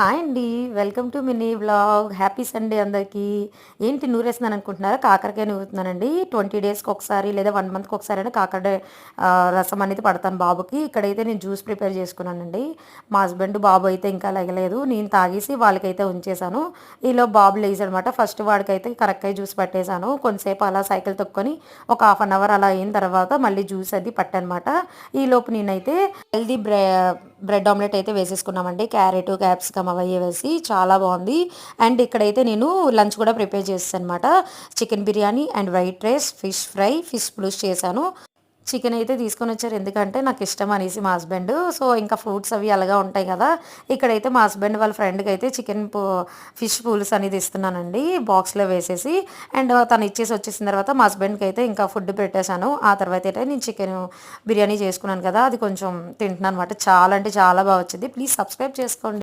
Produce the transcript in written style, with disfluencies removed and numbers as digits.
Hi అండి. Welcome to mini vlog. Happy Sunday అందరికీ. ఏంటి నూరేస్తున్నాను అనుకుంటున్నారా? కాకరకాయ నూరుతున్నానండి. 20 డేస్‌కి ఒకసారి లేదా 1 మంత్‌కి ఒకసారైనా కాకరకాయ రసం అనేది పడతాను బాబుకి. ఇక్కడైతే నేను జ్యూస్ ప్రిపేర్ చేసుకున్నానండి. మా హస్బెండ్, బాబు అయితే ఇంకా లెగలేదు. నేను తాగేసి వాళ్ళకైతే ఉంచేశాను. ఈలోపు బాబు లేచాడనమాట. ఫస్ట్ వాడికైతే కరక్కాయ జ్యూస్ పట్టేశాను. కొంతసేపు అలా సైకిల్ తొక్కుకొని ఒక హాఫ్ అన్ అవర్ అలా అయిన తర్వాత మళ్ళీ జ్యూస్ అది పట్టానమాట. ఈలోపు నేనైతే హెల్దీ బ్రెడ్ ఆమ్లెట్ అయితే వేసేసుకున్నామండి. క్యారెట్, క్యాప్సికమ్ అవన్నీ వేసి చాలా బాగుంది. అండ్ ఇక్కడైతే నేను లంచ్ కూడా ప్రిపేర్ చేసాను అనమాట. Chicken biryani and white rice, fish fry, fish పులుసు చేశాను. చికెన్ అయితే తీసుకొని వచ్చారు, ఎందుకంటే నాకు ఇష్టం అనేసి మా హస్బెండ్. సో ఇంకా ఫ్రూట్స్ అవి అలాగా ఉంటాయి కదా. ఇక్కడైతే మా హస్బెండ్ వాళ్ళ ఫ్రెండ్కి అయితే ఫిష్ పులుసు అనేది ఇస్తున్నానండి బాక్స్లో వేసేసి. అండ్ తను ఇచ్చేసి వచ్చేసిన తర్వాత మా హస్బెండ్కి అయితే ఇంకా ఫుడ్ పెట్టేశాను. ఆ తర్వాత అయితే నేను చికెన్ బిర్యానీ చేసుకున్నాను కదా, అది కొంచెం తింటున్నాను అనమాట. చాలా అంటే చాలా బాగా వచ్చింది. ప్లీజ్ సబ్స్క్రైబ్ చేసుకోండి.